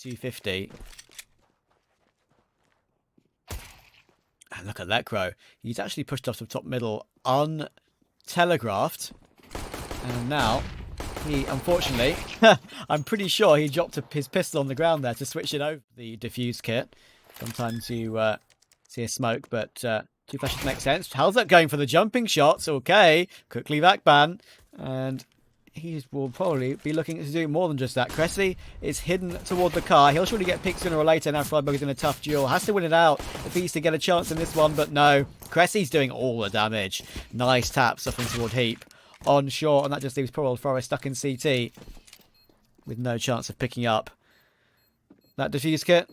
250. And look at that crow. He's actually pushed off the top middle untelegraphed. And now, he, unfortunately, I'm pretty sure he dropped his pistol on the ground there to switch it over the diffuse kit. Sometimes you see a smoke, but two flashes make sense. hallzerk going for the jumping shots. Okay, quickly back ban. And he will probably be looking to do more than just that. kressy is hidden toward the car. He'll surely get picked sooner or later. Now friberg is in a tough duel. Has to win it out if he's to get a chance in this one, but no. kressy's doing all the damage. Nice tap, suffering toward HEAP. On short, and that just leaves poor old forest stuck in CT with no chance of picking up that diffuse kit.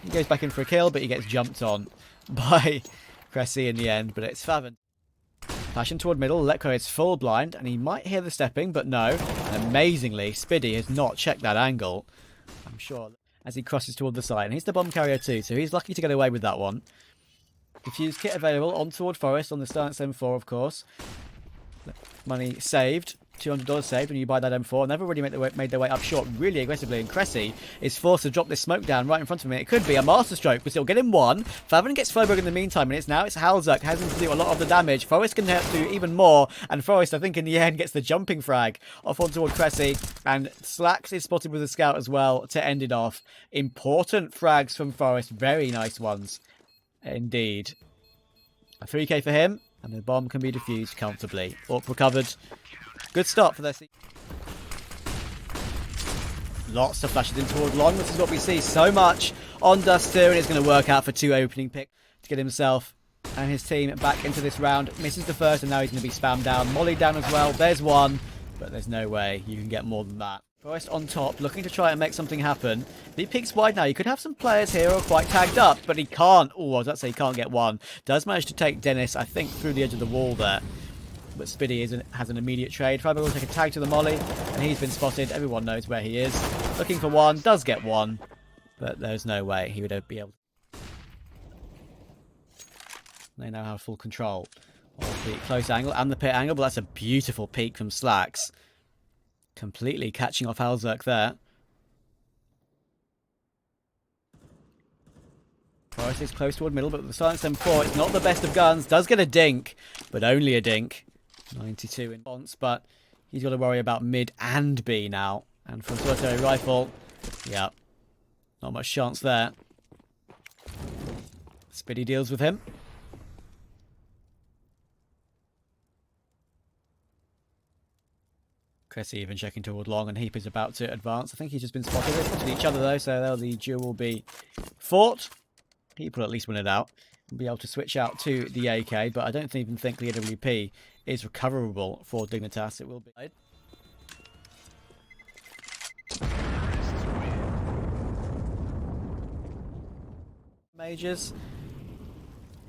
He goes back in for a kill, but he gets jumped on by kressy in the end, but it's faveN. Flashing toward middle, letko is full blind, and he might hear the stepping, but no. And amazingly, Spiidi has not checked that angle, I'm sure, as he crosses toward the side. And he's the bomb carrier too, so he's lucky to get away with that one. Diffuse kit available on toward forest on the stance M4, of course. Money saved, $200 saved when you buy that M4, and they've already made their way up short really aggressively, and kressy is forced to drop this smoke down right in front of him. It could be a masterstroke, but still get him one. faveN gets friberg in the meantime, and it's hallzerk having to do a lot of the damage. forest can have to do even more, and forest, I think, in the end gets the jumping frag off on toward kressy, and slaxz is spotted with a scout as well to end it off. Important frags from forest, very nice ones indeed. A 3k for him. And the bomb can be defused comfortably. Orc recovered. Good start for their season. Lots of flashes in toward long. This is what we see so much on Dust 2. And it's going to work out for 2 opening picks to get himself and his team back into this round. Misses the first, and now he's going to be spammed down. Molly down as well. There's one. But there's no way you can get more than that. forest on top, looking to try and make something happen. If he peeks wide now, you could have some players here who are quite tagged up, but he can't. Oh, I was about to say he can't get one. Does manage to take Denis, I think, through the edge of the wall there. But Spiidi has an immediate trade. friberg will take a tag to the molly, and he's been spotted. Everyone knows where he is. Looking for one, does get one, but there's no way he would be able to. They now have full control of the close angle and the pit angle, but that's a beautiful peek from slaxz. Completely catching off hallzerk there. forest is close toward middle, but with the silence M4, it's not the best of guns. Does get a dink, but only a dink. 92 in response, but he's got to worry about mid and B now. And from solitary rifle, yeah, not much chance there. Spiidi deals with him. kressy even checking toward long, and HEAP is about to advance. I think he's just been spotted. They're spotted each other though, so the duel will be fought. HEAP will at least win it out. We'll be able to switch out to the AK, but I don't even think the AWP is recoverable for Dignitas. It will be. Majors.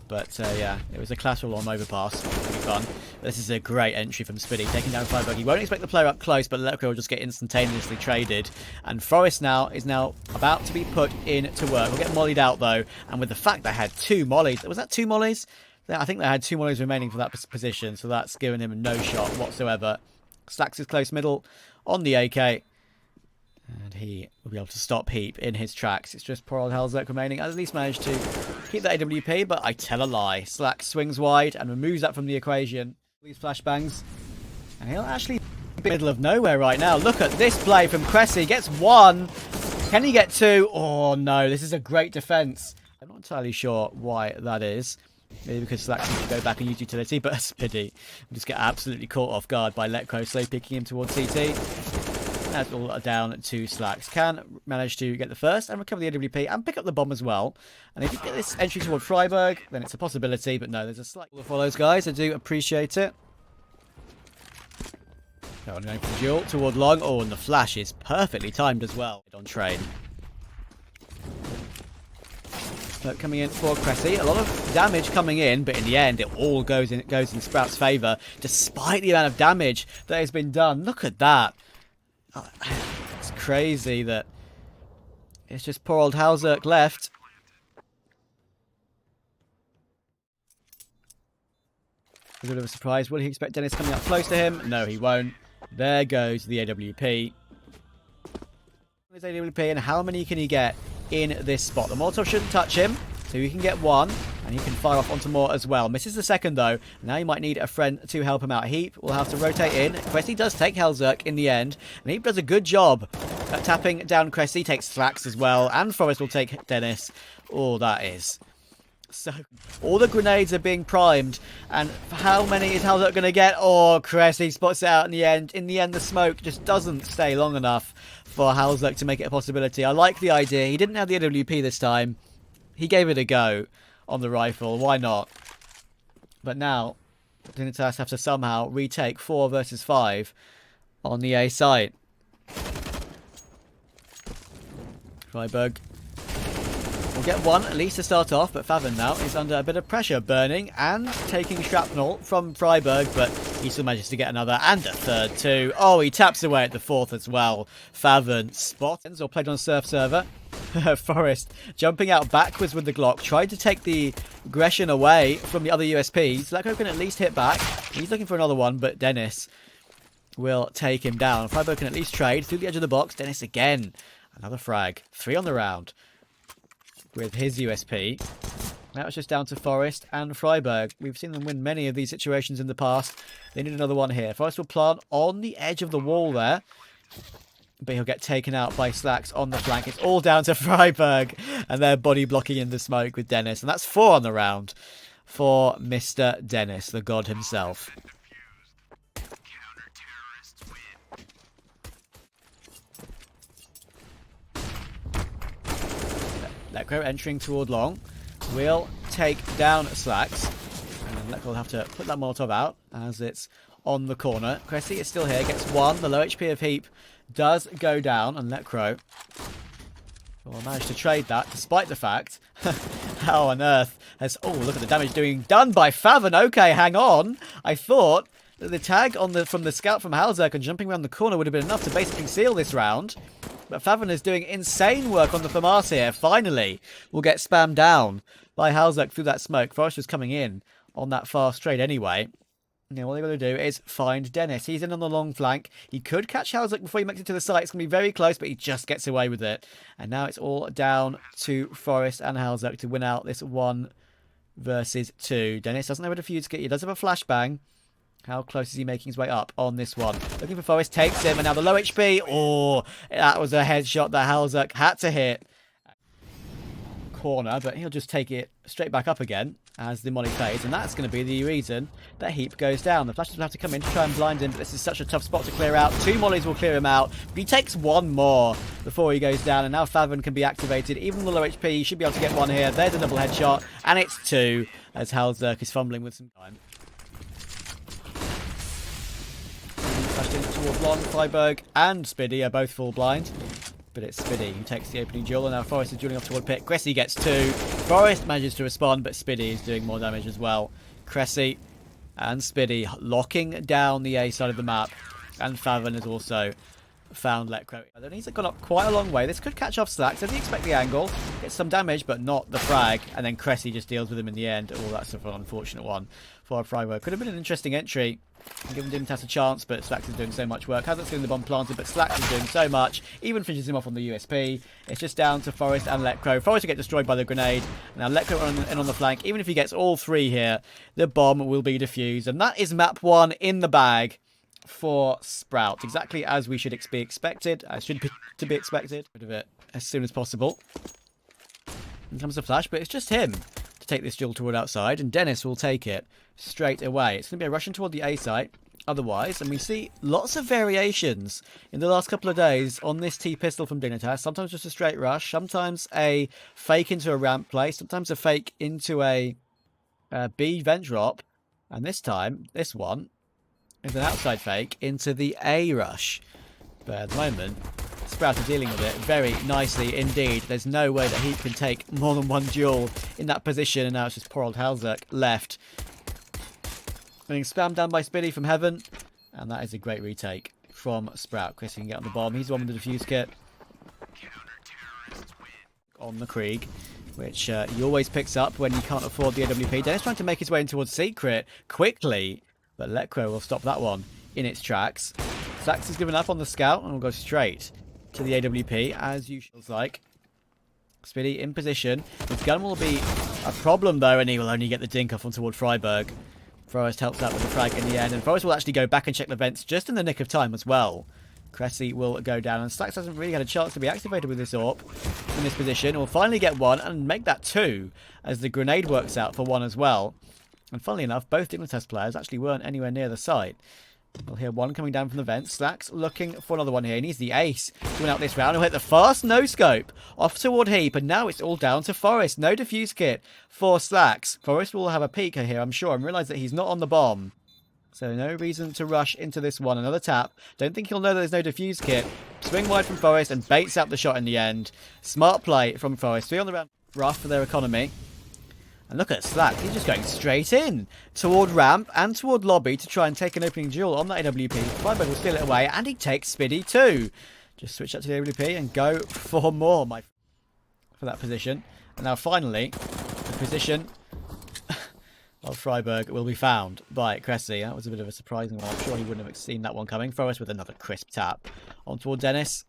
But yeah, it was a collateral on overpass. Pretty fun. This is a great entry from Spiidi, taking down friberg. He won't expect the player up close, but letko will just get instantaneously traded. And forest is now about to be put into work. We'll get mollied out though, and with the fact they had 2 mollies, was that 2 mollies? I think they had 2 mollies remaining for that position, so that's given him no shot whatsoever. slaxz is close middle on the AK. And he will be able to stop HEAP in his tracks. It's just poor old hallzerk remaining. At least managed to keep that AWP, but I tell a lie. slaxz swings wide and removes that from the equation. These flashbangs. And he'll actually be in the middle of nowhere right now. Look at this play from kressy. Gets 1. Can he get 2? Oh no, this is a great defense. I'm not entirely sure why that is. Maybe because slaxz needs to go back and use utility, but Spiidi will just get absolutely caught off guard by letko, slow picking him towards CT. That's all down to slaxz. Can manage to get the first and recover the AWP and pick up the bomb as well. And if you get this entry toward friberg, then it's a possibility. But no, there's a slight for those guys. I do appreciate it. Going for the duel toward long. Oh, and the flash is perfectly timed as well. On train. So coming in for kressy. A lot of damage coming in, but in the end, it all goes in Sprout's favour, despite the amount of damage that has been done. Look at that. It's crazy that it's just poor old hallzerk left. A bit of a surprise. Will he expect Denis coming up close to him? No, he won't. There goes the AWP. His AWP and how many can he get in this spot? The Molotov shouldn't touch him, so he can get one, and he can fire off onto more as well. Misses the second though. Now he might need a friend to help him out. HEAP will have to rotate in. kressy does take hallzerk in the end, and HEAP does a good job at tapping down kressy. Takes slaxz as well, and forest will take denis. Oh, that is... So, all the grenades are being primed, and how many is hallzerk going to get? Oh, kressy spots it out in the end. In the end, the smoke just doesn't stay long enough for hallzerk to make it a possibility. I like the idea. He didn't have the AWP this time. He gave it a go on the rifle. Why not? But now, Dignitas have to somehow retake 4 versus 5 on the A site. friberg will get one at least to start off, but faveN now is under a bit of pressure, burning and taking shrapnel from friberg, but he still manages to get another and a third too. Oh, he taps away at the fourth as well. faveN spot or played on surf server. Forest jumping out backwards with the Glock, tried to take the aggression away from the other USPs. slaxz can at least hit back. He's looking for another one, but denis will take him down. friberg can at least trade through the edge of the box. denis again. Another frag. 3 on the round with his USP. Now it's just down to forest and friberg. We've seen them win many of these situations in the past. They need another one here. forest will plant on the edge of the wall there, but he'll get taken out by slaxz on the flank. It's all down to friberg, and they're body blocking in the smoke with denis. And that's 4 on the round for Mr. denis, the god himself. lekrah entering toward long will take down slaxz, and lekrah will have to put that molotov out as it's on the corner. kressy is still here, gets one. The low HP of HEAP does go down, and lekrah will manage to trade that despite the fact how on earth has... Oh, look at the damage done by faveN. Okay, hang on. I thought that the tag on from the scout from hallzerk and jumping around the corner would have been enough to basically seal this round. But faveN is doing insane work on the FAMAS here. Finally, will get spammed down by hallzerk through that smoke. Forest was coming in on that fast trade anyway. Now, all they've got to do is find denis. He's in on the long flank. He could catch hallzerk before he makes it to the site. It's going to be very close, but he just gets away with it. And now it's all down to forest and hallzerk to win out this 1 versus 2. denis doesn't have a defuse kit. He does have a flashbang. How close is he making his way up on this one? Looking for forest, takes him, and now the low HP. Oh, that was a headshot that hallzerk had to hit. Corner, but he'll just take it straight back up again as the molly fades, and that's going to be the reason that HEAP goes down. The flashes will have to come in to try and blind him, but this is such a tough spot to clear out. 2 mollies will clear him out, but he takes 1 more before he goes down, and now faveN can be activated. Even the low HP, he should be able to get 1 here. There's a double headshot, and it's 2 as hallzerk is fumbling with some time. Flashed in toward long. friberg and Spiidi are both full blind, but it's Spiidi who takes the opening duel, and now forest is dueling off toward pit. kressy gets 2. forest manages to respond, but Spiidi is doing more damage as well. kressy and Spiidi locking down the A side of the map, and faveN has also found lekrah. Then he's gone up quite a long way. This could catch off slaxz. Doesn't expect the angle. Gets some damage, but not the frag. And then kressy just deals with him in the end. Oh, that's an unfortunate one for friberg. Could have been an interesting entry, given Dignitas a chance, but slaxz is doing so much work. Hasn't seen the bomb planted, but slaxz is doing so much. Even finishes him off on the USP. It's just down to forest and lekrah. forest will get destroyed by the grenade. Now lekrah on the flank. Even if he gets all 3 here, the bomb will be defused. And that is map 1 in the bag for Sprout, exactly as we should be expected. To be expected. Rid of it as soon as possible. In comes the flash, but it's just him to take this duel toward outside, and denis will take it straight away. It's going to be a rushing toward the A site otherwise, and we see lots of variations in the last couple of days on this T-pistol from Dignitas. Sometimes just a straight rush, sometimes a fake into a ramp play, sometimes a fake into a B vent drop, and this time, this one is an outside fake into the A rush. But at the moment, Sprout are dealing with it very nicely indeed. There's no way that he can take more than 1 duel in that position, and now it's just poor old hallzerk left. Being spammed down by Spiidi from heaven, and that is a great retake from Sprout. kressy can get on the bomb. He's the one with the defuse kit on the Krieg, which he always picks up when he can't afford the AWP. denis trying to make his way in towards secret quickly, but lekrah will stop that one in its tracks. slaxz is given up on the scout and will go straight to the AWP, as usual. Like Spiidi in position. His gun will be a problem though, and he will only get the dink off on toward friberg. Forest helps out with the frag in the end, and Forest will actually go back and check the vents just in the nick of time as well. kressy will go down, and slaxz hasn't really had a chance to be activated with this AWP in this position. We'll finally get one and make that two, as the grenade works out for one as well. And funnily enough, both Dignitas players actually weren't anywhere near the site. We'll hear one coming down from the vents. slaxz looking for another one here. He needs the ace to win out this round. He'll hit the fast no-scope off toward HEAP, and now it's all down to Forest. No defuse kit for slaxz. Forest will have a peek here, I'm sure, and realise that he's not on the bomb. So no reason to rush into this one. Another tap. Don't think he'll know that there's no defuse kit. Swing wide from Forest and baits out the shot in the end. Smart play from Forest. 3 on the round. Rough for their economy. And look at slaxz, he's just going straight in toward ramp and toward lobby to try and take an opening duel on that AWP. friberg will steal it away, and he takes Spiidi too. Just switch up to the AWP and go for more for that position. And now finally, the position of friberg will be found by kressy. That was a bit of a surprising one. I'm sure he wouldn't have seen that one coming. Forest with another crisp tap on toward Denis.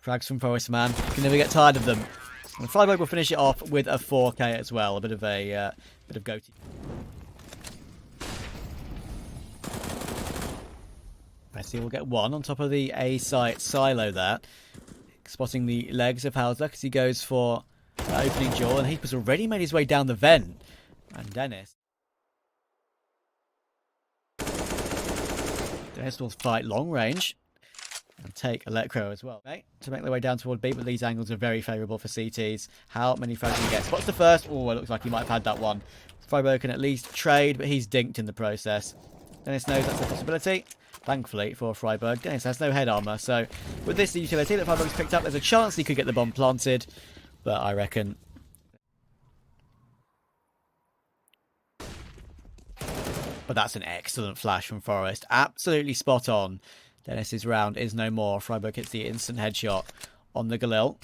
Frags from Forest, man. You can never get tired of them. And friberg will finish it off with a 4K as well. A bit of goatee. kressy will get one on top of the A site silo there. Spotting the legs of hallzerk as he goes for opening duel. And HEAP has already made his way down the vent. And Denis will fight long range. And take Electro as well. Okay, to make their way down toward B, but these angles are very favourable for CTs. How many frags can he get? Spots the first. Oh, it looks like he might have had that one. friberg can at least trade, but he's dinked in the process. Denis knows that's a possibility. Thankfully for friberg, Denis has no head armour, so with this utility that friberg's picked up, there's a chance he could get the bomb planted, but I reckon... But that's an excellent flash from Forest. Absolutely spot on. Denis's round is no more. friberg hits the instant headshot on the Galil.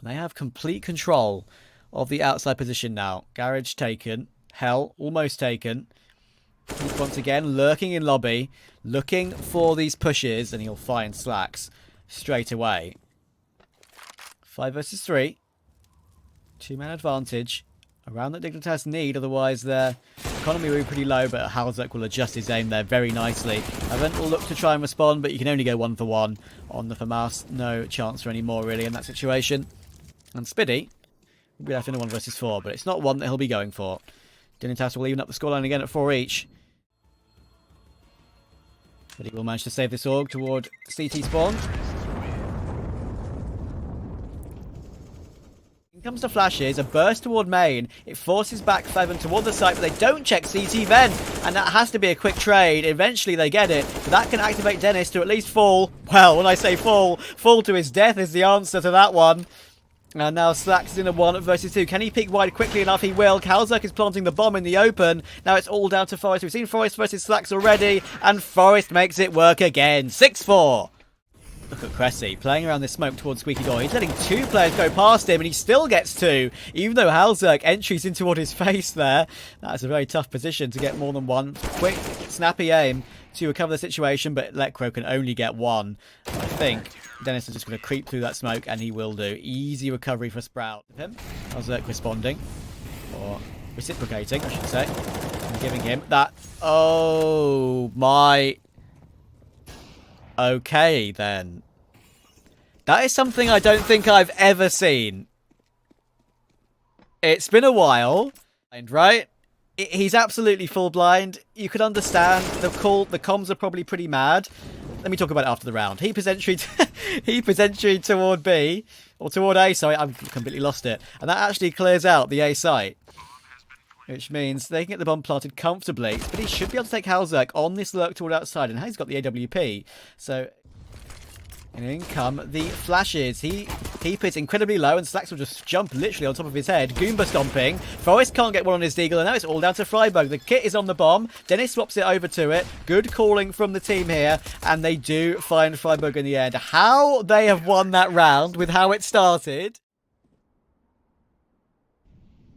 They have complete control of the outside position now. Garage taken. Hell almost taken. He's once again lurking in lobby, looking for these pushes, and he'll find slaxz straight away. 5 versus 3. 2-man advantage. Around that Dignitas need, otherwise their economy will be pretty low, but hallzerk will adjust his aim there very nicely. faveN will look to try and respond, but you can only go 1 for 1 on the FAMAS. No chance for any more, really, in that situation. And Spiidi will be left in a 1 versus 4, but it's not one that he'll be going for. Dignitas will even up the scoreline again at 4 each. But he will manage to save this AUG toward CT spawn. Comes to flashes, a burst toward main. It forces back faveN toward the site, but they don't check CT vent, and that has to be a quick trade. Eventually they get it, but that can activate Denis to at least fall. Well, when I say fall to his death is the answer to that one. And now slaxz is in a 1 versus 2. Can he peek wide quickly enough? He will. hallzerk is planting the bomb in the open. Now it's all down to Forest. We've seen Forest versus slaxz already, and Forest makes it work again. 6-4. Look at kressy playing around this smoke towards Squeaky Door. He's letting 2 players go past him, and he still gets 2, even though hallzerk entries in toward his face there. That's a very tough position to get more than 1. Quick, snappy aim to recover the situation, but Electro can only get 1. I think Denis is just going to creep through that smoke, and he will do. Easy recovery for Sprout. hallzerk responding, or reciprocating, I should say, and giving him that. Oh my... Okay, then. That is something I don't think I've ever seen. It's been a while, right? He's absolutely full blind. You could understand the comms are probably pretty mad. Let me talk about it after the round. HEAP is entry toward B, or toward A, sorry, I've completely lost it. And that actually clears out the A site, which means they can get the bomb planted comfortably. But he should be able to take hallzerk on this lurk toward outside. And he's got the AWP. So, and in come the flashes. HEAP is incredibly low, and slaxz will just jump literally on top of his head. Goomba stomping. Forest can't get one on his deagle, and now it's all down to friberg. The kit is on the bomb. Denis swaps it over to it. Good calling from the team here. And they do find friberg in the end. How they have won that round with how it started.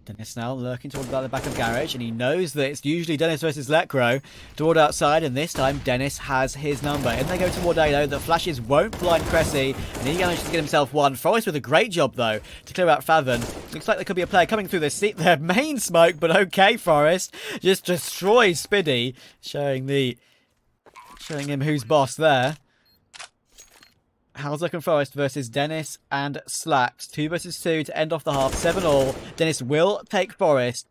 Denis now lurking toward the back of garage, and he knows that it's usually Denis versus lekr0. Toward outside, and this time Denis has his number. In they go toward A though, the flashes won't blind kressy, and he manages to get himself one. Forest with a great job though to clear out faveN. Looks like there could be a player coming through their main smoke, but okay, Forest just destroys Spiidi, showing him who's boss there. hallzerk and Forest versus Denis and slaxz. 2 versus 2 to end off the half. 7-all. Denis will take Forest.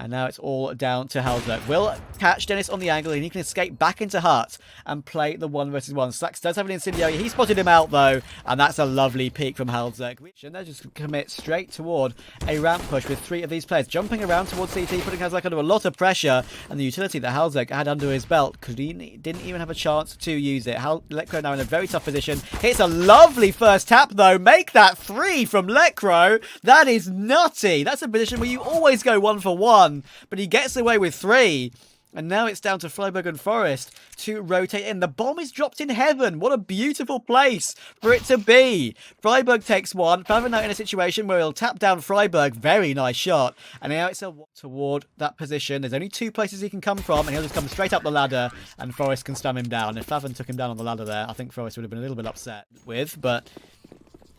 And now it's all down to hallzerk. Will catch Denis on the angle, and he can escape back into hut and play the 1 versus 1. slaxz does have an incendiary. He spotted him out, though, and that's a lovely peek from hallzerk. And they just commit straight toward a ramp push with 3 of these players jumping around towards CT, putting hallzerk under a lot of pressure. And the utility that hallzerk had under his belt, because he didn't even have a chance to use it. lekr0 now in a very tough position. Hits a lovely first tap, though. Make that 3 from lekr0. That is nutty. That's a position where you always go 1 for 1. But he gets away with 3. And now it's down to friberg and Forest to rotate in. The bomb is dropped in heaven. What a beautiful place for it to be. friberg takes 1. faveN now in a situation where he'll tap down friberg. Very nice shot. And now it's toward that position. There's only 2 places he can come from. And he'll just come straight up the ladder. And Forest can stun him down. If faveN took him down on the ladder there, I think Forest would have been a little bit upset with. But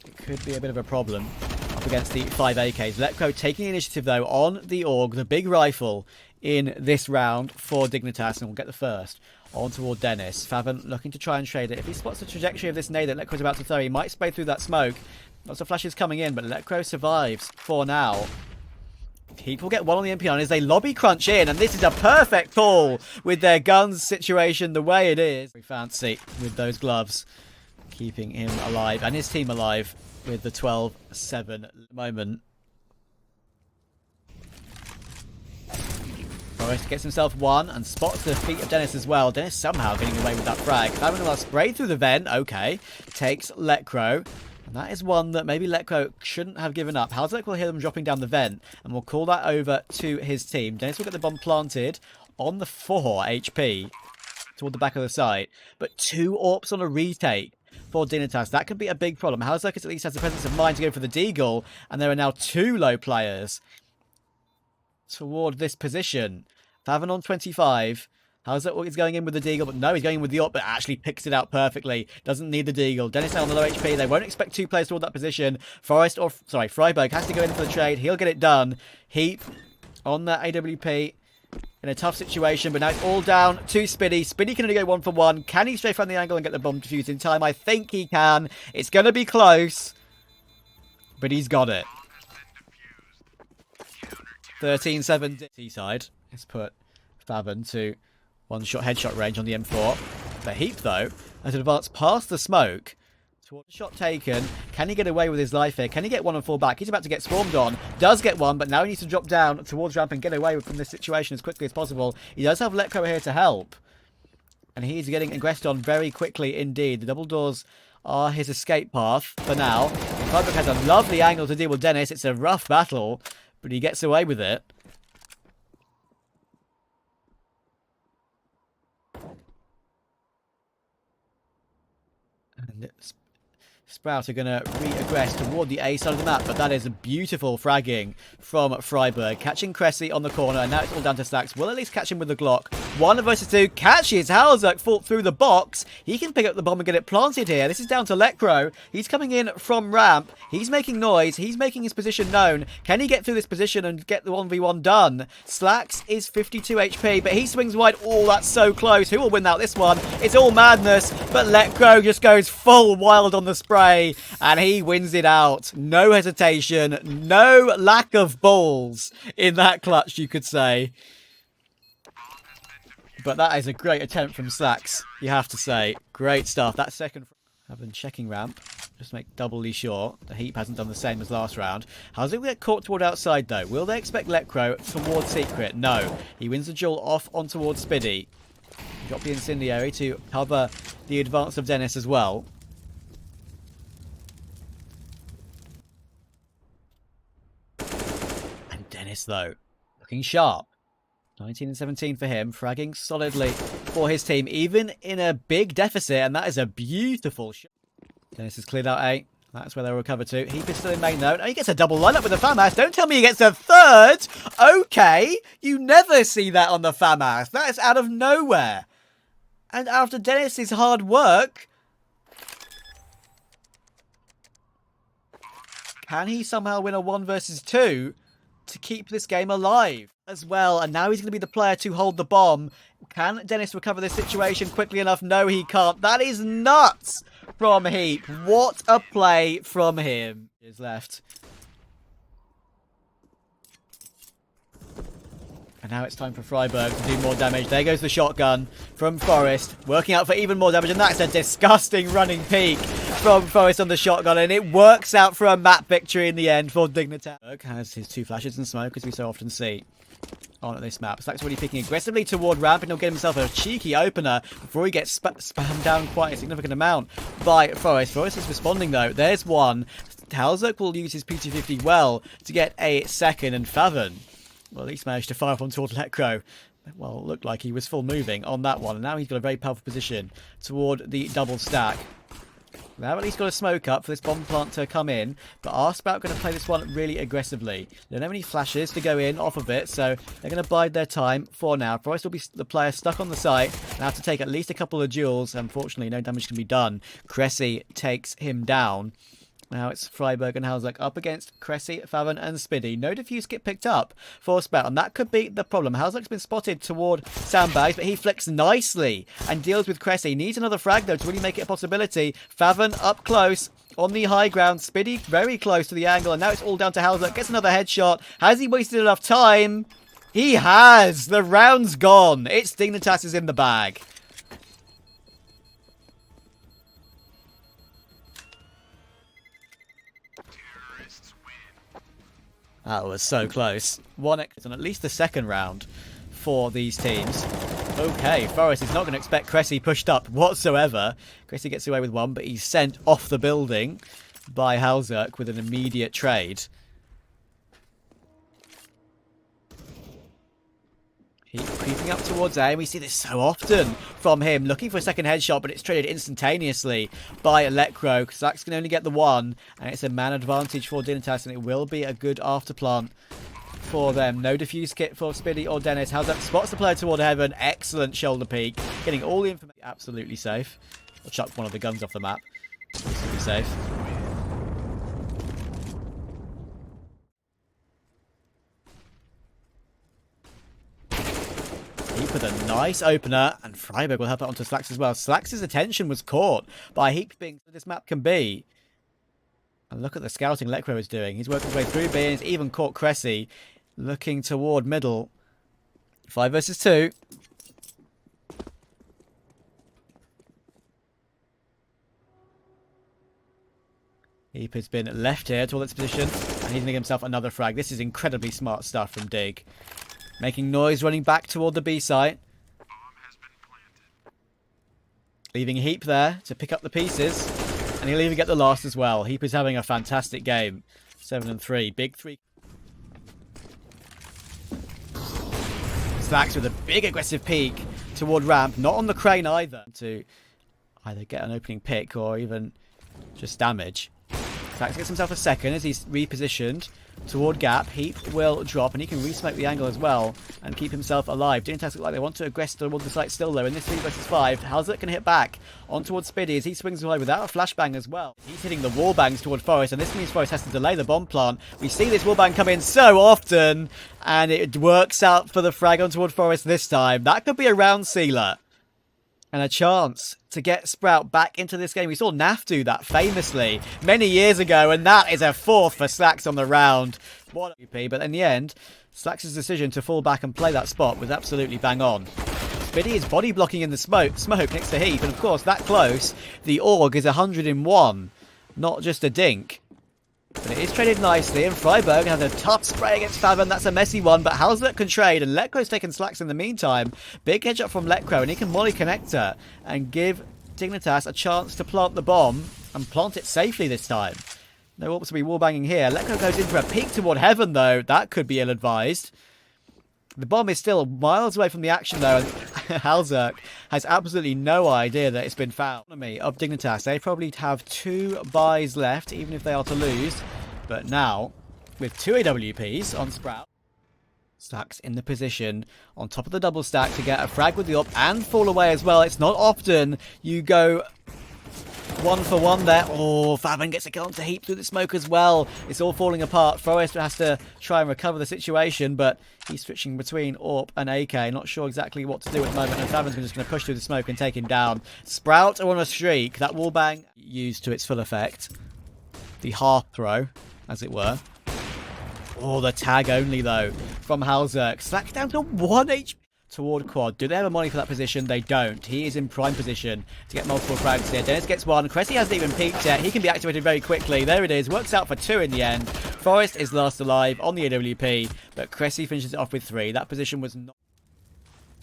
it could be a bit of a problem up against the 5 AKs. lekr0 taking the initiative, though, on the AUG, the big rifle, in this round for Dignitas, and we'll get the first on toward Denis. faveN looking to try and trade it. If he spots the trajectory of this nade that lekr0 is about to throw, he might spray through that smoke. Lots of flashes coming in, but lekr0 survives for now. HEAP will get 1 on the MP9 as they lobby crunch in, and this is a perfect call with their guns situation the way it is. Very fancy with those gloves, keeping him alive and his team alive with the 12-7 moment. Forest gets himself 1 and spots the feet of Denis as well. Denis somehow getting away with that frag. faveN will spray through the vent. Okay. Takes lekr0. And that is one that maybe lekr0 shouldn't have given up. hallzerk will hear them dropping down the vent, and will call that over to his team. Denis will get the bomb planted on the 4 HP toward the back of the site. But 2 AWPs on a retake for Dignitas. That could be a big problem. hallzerk at least has the presence of mind to go for the deagle, and there are now 2 low players toward this position. faveN on 25. hallzerk is going in with the deagle, but no, he's going in with the AWP, but actually picks it out perfectly. Doesn't need the deagle. Denis now on the low HP. They won't expect 2 players toward that position. friberg has to go in for the trade. He'll get it done. HEAP on that AWP in a tough situation, but now it's all down to Spiidi. Spiidi can only go 1 for 1. Can he strafe around the angle and get the bomb defused in time? I think he can. It's going to be close, but he's got it. 13-7 T-side. Let's put faveN to 1-shot headshot range on the M4. The HEAP, though, has advanced past the smoke toward the shot taken. Can he get away with his life here? Can he get 1 and fall back? He's about to get swarmed on. Does get 1, but now he needs to drop down towards ramp and get away from this situation as quickly as possible. He does have lekr0 here to help, and he's getting aggressed on very quickly indeed. The double doors are his escape path for now. friberg has a lovely angle to deal with Denis. It's a rough battle, but he gets away with it. And Sprout are going to re-aggress toward the A side of the map, but that is a beautiful fragging from friberg. Catching kressy on the corner, and now it's all down to slaxz. Will at least catch him with the Glock. 1 versus 2. Catches hallzerk, fought through the box. He can pick up the bomb and get it planted here. This is down to lekr0. He's coming in from ramp. He's making noise. He's making his position known. Can he get through this position and get the 1v1 done? slaxz is 52 HP, but he swings wide. Oh, that's so close. Who will win out this one? It's all madness, but lekr0 just goes full wild on the spray. And he wins it out. No hesitation. No lack of balls in that clutch, you could say. But that is a great attempt from slaxz, you have to say. Great stuff. That second... I've been checking ramp. Just to make doubly sure. The HEAP hasn't done the same as last round. How's it get caught toward outside, though? Will they expect lekr0 towards secret? No. He wins the duel off on towards Spiidi. Drop the incendiary to cover the advance of Denis as well. Denis, though, looking sharp. 19-17 for him, fragging solidly for his team, even in a big deficit, and that is a beautiful shot. Denis has cleared out A. That's where they'll recover to. Heap is still in main though. No, he gets a double lineup with the FAMAS. Don't tell me he gets a third. Okay. You never see that on the FAMAS. That is out of nowhere. And after Denis's hard work, can he somehow win a 1 versus 2 to keep this game alive as well? And now he's going to be the player to hold the bomb. Can Denis recover this situation quickly enough? No, he can't. That is nuts from Heap. What a play from him. Is left. And now it's time for friberg to do more damage. There goes the shotgun from f0rest, working out for even more damage. And that's a disgusting running peek from f0rest on the shotgun. And it works out for a map victory in the end for Dignitas. Has his 2 flashes and smoke, as we so often see on this map. slaxz already picking aggressively toward ramp, and he'll get himself a cheeky opener before he gets spammed down quite a significant amount by f0rest. f0rest is responding though. There's one. hallzerk will use his P250 well to get a second, and faveN, well, at least managed to fire one toward lekr0. Well, it looked like he was full moving on that one, and now he's got a very powerful position toward the double stack. Now at least got a smoke up for this bomb plant to come in, but arsprout going to play this one really aggressively. They don't have any flashes to go in off of it, so they're going to bide their time for now. f0rest will be the player stuck on the site and have to take at least a couple of duels. Unfortunately, no damage can be done. kressy takes him down. Now it's friberg and hallzerk up against kressy, faveN, and Spiidi. No defuse kit picked up for Spout, and that could be the problem. hallzerk's been spotted toward sandbags, but he flicks nicely and deals with kressy. Needs another frag, though, to really make it a possibility. faveN up close on the high ground. Spiidi very close to the angle, and now it's all down to hallzerk. Gets another headshot. Has he wasted enough time? He has! The round's gone. It's Dignitas is in the bag. That was so close. 1x on at least the second round for these teams. Okay, f0rest is not going to expect kressy pushed up whatsoever. kressy gets away with one, but he's sent off the building by hallzerk with an immediate trade. He's creeping up towards A, and we see this so often from him, looking for a second headshot, but it's traded instantaneously by lekr0. slaxz can only get the one, and it's a man advantage for Dignitas, and it will be a good afterplant for them. No defuse kit for Spiidi or denis. hallzerk spots the player toward heaven. Excellent shoulder peek, getting all the information. Absolutely safe. I'll chuck one of the guns off the map. Absolutely safe. Heap with a nice opener, and friberg will help out onto slaxz as well. slaxz's attention was caught by Heap being this map can be. And look at the scouting lekr0 is doing. He's working his way through B, and he's even caught kressy looking toward middle. 5 versus 2. Heap has been left here to all its position, and he's going to get himself another frag. This is incredibly smart stuff from Dig. Making noise, running back toward the B site. Leaving Heap there to pick up the pieces. And he'll even get the last as well. Heap is having a fantastic game. 7-3. Big 3. slaxz with a big aggressive peek toward ramp. Not on the crane either. To either get an opening pick or even just damage. slaxz gets himself a second as he's repositioned toward gap. Heap will drop, and he can re-smoke the angle as well and keep himself alive. Dignitas look like they want to aggress toward the site still though. In this 3 versus 5, hallzerk can hit back on towards Spiidi as he swings away without a flashbang as well. He's hitting the wall bangs toward f0rest, and this means f0rest has to delay the bomb plant. We see this wall bang come in so often, and it works out for the frag on toward f0rest this time. That could be a round sealer. And a chance to get Sprout back into this game. We saw Naf do that famously many years ago, and that is a 4th for slaxz on the round. What a but in the end, slaxz's decision to fall back and play that spot was absolutely bang on. Spiidi is body blocking in the smoke next to Heap, and of course, that close, the AUG is 101, not just a dink. But it is traded nicely, and friberg has a tough spray against faveN. That's a messy one, but hallzerk can trade, and lekr0's taken slaxz in the meantime. Big headshot from lekr0, and he can molly connector and give Dignitas a chance to plant the bomb, and plant it safely this time. No ropz to be wallbanging here. lekr0 goes in for a peek toward heaven, though. That could be ill-advised. The bomb is still miles away from the action, though, and hallzerk has absolutely no idea that it's been fouled. Of Dignitas, they probably have 2 buys left, even if they are to lose. But now, with 2 AWPs on Sprout, slaxz in the position on top of the double stack to get a frag with the op and fall away as well. It's not often you go 1 for 1 there. Oh, faveN gets a kill onto HEAP through the smoke as well. It's all falling apart. Forest has to try and recover the situation, but he's switching between AWP and AK. Not sure exactly what to do at the moment, and faveN's just going to push through the smoke and take him down. Sprout are on a streak. That wallbang used to its full effect. The half throw, as it were. Oh, the tag only, though, from hallzerk. slaxz down to 1 HP. Toward quad. Do they have a money for that position? They don't. He is in prime position to get multiple frags here. denis gets 1. kressy hasn't even peeked yet. He can be activated very quickly. There it is. Works out for 2 in the end. Forest is last alive on the AWP, but kressy finishes it off with 3. That position was not...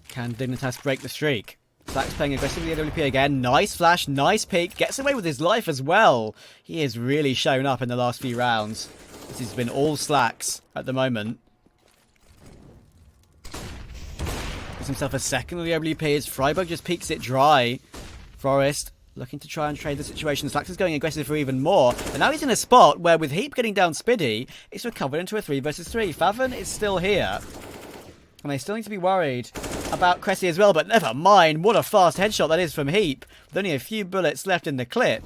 Can Dignitas break the streak? slaxz playing aggressively AWP again. Nice flash, nice peek. Gets away with his life as well. He has really shown up in the last few rounds. This has been all slaxz at the moment. Himself a second on the AWP as friberg just peeks it dry. Forest looking to try and trade the situation. slaxz is going aggressive for even more. And now he's in a spot where with HEAP getting down Spiidi, it's recovered into a 3 versus 3. faveN is still here. And they still need to be worried about kressy as well, but never mind. What a fast headshot that is from HEAP. With only a few bullets left in the clip.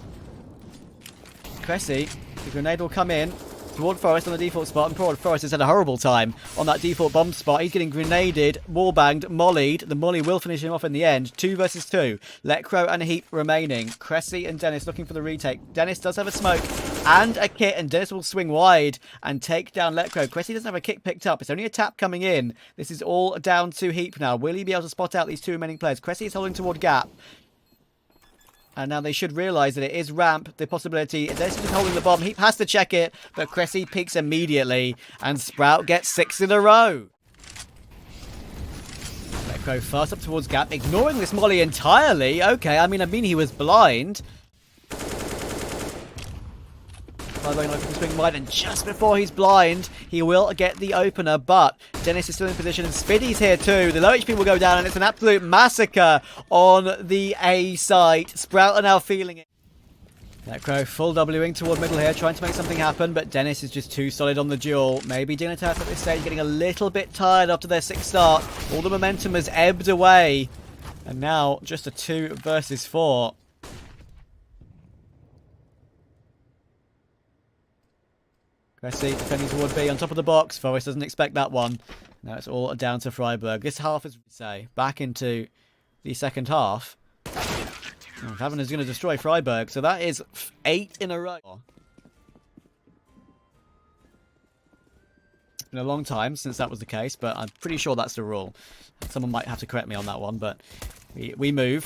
kressy, the grenade will come in toward Forest on the default spot, and poor Forest has had a horrible time on that default bomb spot. He's getting grenaded, wallbanged, mollied. The molly will finish him off in the end. 2 versus 2. lekr0 and HEAP remaining. kressy and denis looking for the retake. denis does have a smoke and a kit, and denis will swing wide and take down lekr0. kressy doesn't have a kick picked up. It's only a tap coming in. This is all down to HEAP now. Will he be able to spot out these 2 remaining players? kressy is holding toward gap. And now they should realise that it is ramp, the possibility. denis is just holding the bomb. HEAP has to check it, but kressy peeks immediately. And Sprout gets 6 in a row. lekr0 fast up towards gap, ignoring this molly entirely. Okay, I mean he was blind. Looking to swing wide, and just before he's blind, he will get the opener, but denis is still in position, and Spiidi's here too. The low HP will go down, and it's an absolute massacre on the A site. Sprout are now feeling it. lekr0 full Wing toward middle here, trying to make something happen, but denis is just too solid on the duel. Maybe Dignitas at this stage getting a little bit tired after their 6th start. All the momentum has ebbed away, and now just a 2 versus 4. kressy defending toward B on top of the box. Forest doesn't expect that one. Now it's all down to friberg. This half is, back into the second half. faveN is going to destroy friberg. So that is 8 in a row. It's been a long time since that was the case, but I'm pretty sure that's the rule. Someone might have to correct me on that one, but we move.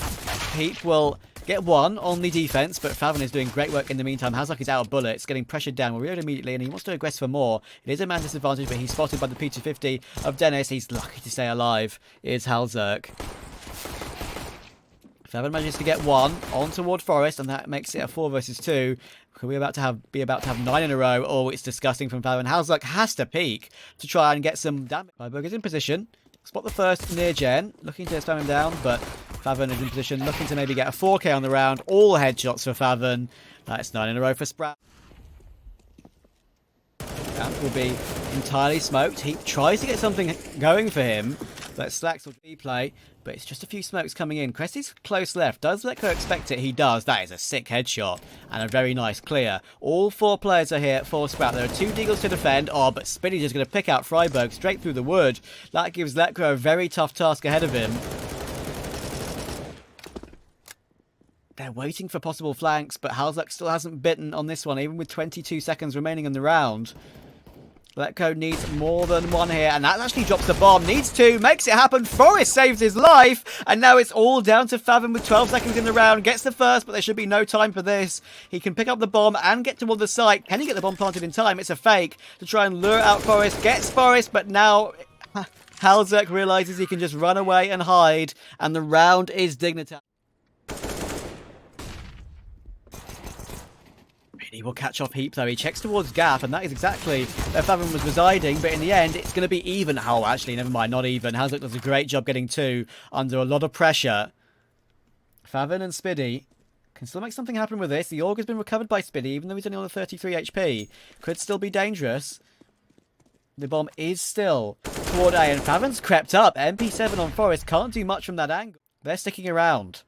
HEAP will get 1 on the defense, but faveN is doing great work in the meantime. hallzerk is out of bullets, getting pressured down. We'll reload immediately, and he wants to aggress for more. It is a man disadvantage, but he's spotted by the P250 of denis. He's lucky to stay alive. It's hallzerk. faveN manages to get 1 on toward Forest, and that makes it a 4 versus 2. Could we be about to have 9 in a row? Oh, it's disgusting from faveN. hallzerk has to peek to try and get some damage. friberg is in position. Spot the first near Gen, looking to spam him down, but faveN is in position, looking to maybe get a 4K on the round. All headshots for faveN. That's 9 in a row for Sprout. Camp will be entirely smoked. He tries to get something going for him, but slaxz will be play. But it's just a few smokes coming in. kressy's close left. Does lekr0 expect it? He does. That is a sick headshot and a very nice clear. All 4 players are here for Sprout. There are 2 deagles to defend. Oh, but Spiidi just going to pick out friberg straight through the wood. That gives lekr0 a very tough task ahead of him. They're waiting for possible flanks, but hallzerk still hasn't bitten on this one, even with 22 seconds remaining in the round. lekr0 needs more than 1 here, and that actually drops the bomb. Needs 2, makes it happen. Forest saves his life, and now it's all down to faveN with 12 seconds in the round. Gets the first, but there should be no time for this. He can pick up the bomb and get toward the site. Can he get the bomb planted in time? It's a fake to try and lure out Forest. Gets Forest, but now hallzerk realizes he can just run away and hide, and the round is Dignitas. Spiidi will catch off HEAP though. He checks towards Gap, and that is exactly where faveN was residing. But in the end, it's going to be even. Oh, actually, never mind, not even. hallzerk does a great job getting 2 under a lot of pressure. faveN and Spiidi can still make something happen with this. The AUG has been recovered by Spiidi, even though he's only on the 33 HP. Could still be dangerous. The bomb is still toward A, and faveN's crept up. MP7 on Forest can't do much from that angle. They're sticking around.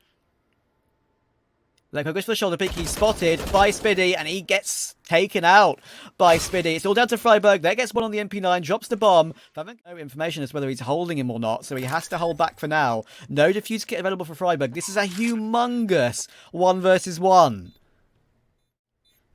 Leko goes for the shoulder pick. He's spotted by Spiidi, and he gets taken out by Spiidi. It's all down to friberg. There gets one on the MP9, drops the bomb. faveN no information as to whether he's holding him or not, so he has to hold back for now. No defuse kit available for friberg. This is a humongous 1 versus 1.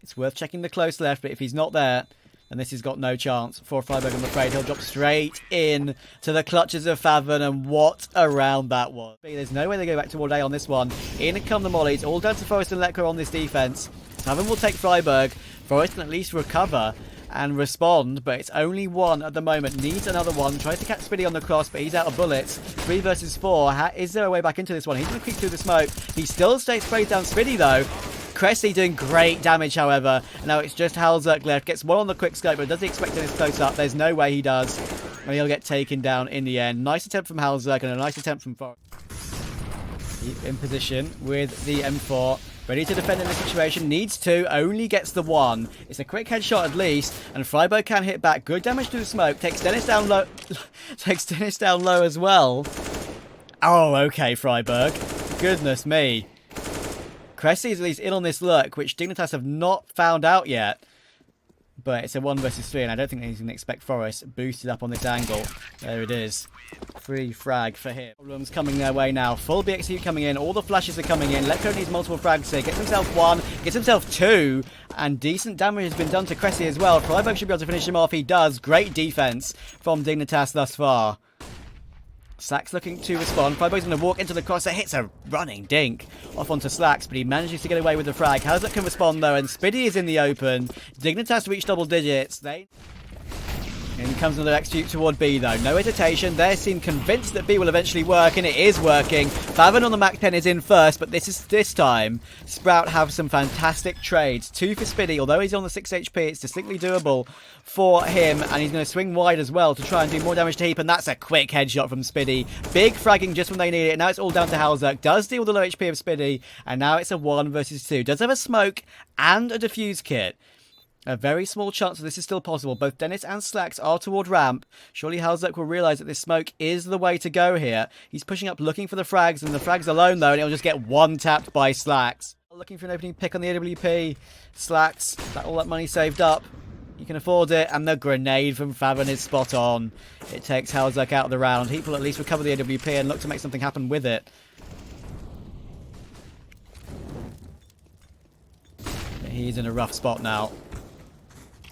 It's worth checking the close left, but if he's not there, and this has got no chance for friberg, I'm afraid. He'll drop straight in to the clutches of faveN, and what a round that was. There's no way they go back toward A on this one. In come the mollies, all down to Forest and Leko on this defense. faveN will take friberg. Forest can at least recover and respond, but it's only 1 at the moment. Needs another one. Tries to catch Spiidi on the cross, but he's out of bullets. 3 versus 4. Is there a way back into this one? He's going to creep through the smoke. He still sprays down Spiidi, though. kressy doing great damage, however. Now it's just hallzerk left. Gets 1 on the quick scope, but does he expect this close up? There's no way he does. And he'll get taken down in the end. Nice attempt from hallzerk and a nice attempt from Forest. Keep in position with the M4. Ready to defend in the situation. Needs to. Only gets the 1. It's a quick headshot at least. And friberg can hit back. Good damage to the smoke. Takes denis down low. Takes denis down low as well. Oh, okay, friberg. Goodness me. kressy is at least in on this lurk, which Dignitas have not found out yet. But it's a 1 versus 3, and I don't think he's going to expect Forest boosted up on this angle. There it is. Free frag for him. Problems coming their way now. Full BXU coming in. All the flashes are coming in. Leko needs multiple frags here. Gets himself 1. Gets himself 2. And decent damage has been done to kressy as well. friberg should be able to finish him off. He does. Great defense from Dignitas thus far. slaxz looking to respond. friberg's going to walk into the crosser. Hits a running dink off onto slaxz, but he manages to get away with the frag. hallzerk can respond though, and Spiidi is in the open. Dignitas reach double digits. In comes another execute toward B though. No hesitation. They seem convinced that B will eventually work, and it is working. faveN on the Mac 10 is in first, but this time Sprout have some fantastic trades. 2 for Spiidi. Although he's on the 6 HP, it's distinctly doable for him, and he's going to swing wide as well to try and do more damage to HEAP, and that's a quick headshot from Spiidi. Big fragging just when they need it. Now it's all down to hallzerk. Does deal with the low HP of Spiidi, and now it's a 1 versus 2. Does have a smoke and a defuse kit. A very small chance that this is still possible. Both denis and slaxz are toward ramp. Surely hallzerk will realise that this smoke is the way to go here. He's pushing up looking for the frags, and the frags alone though, and he'll just get 1-tapped by slaxz. Looking for an opening pick on the AWP. slaxz, all that money saved up. You can afford it, and the grenade from faveN is spot on. It takes hallzerk out of the round. HEAP will at least recover the AWP and look to make something happen with it. He's in a rough spot now.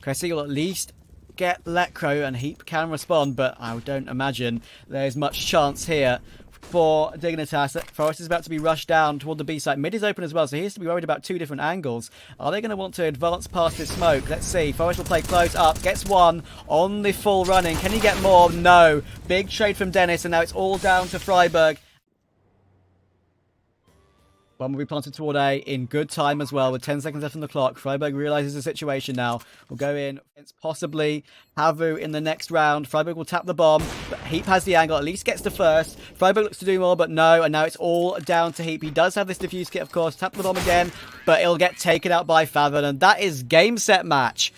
kressy will at least get Leko, and HEAP can respond, but I don't imagine there's much chance here for Dignitas. Forest is about to be rushed down toward the B site. Mid is open as well, so he has to be worried about 2 different angles. Are they going to want to advance past this smoke? Let's see. Forest will play close up. Gets 1 on the full running. Can he get more? No. Big trade from denis, and now it's all down to friberg. One will be planted toward A in good time as well, with 10 seconds left on the clock. friberg realises the situation now. Will go in against possibly havoo in the next round. friberg will tap the bomb, but HEAP has the angle, at least gets the first. friberg looks to do more, but no, and now it's all down to HEAP. He does have this defuse kit, of course. Tap the bomb again, but it'll get taken out by faveN, and that is game, set, match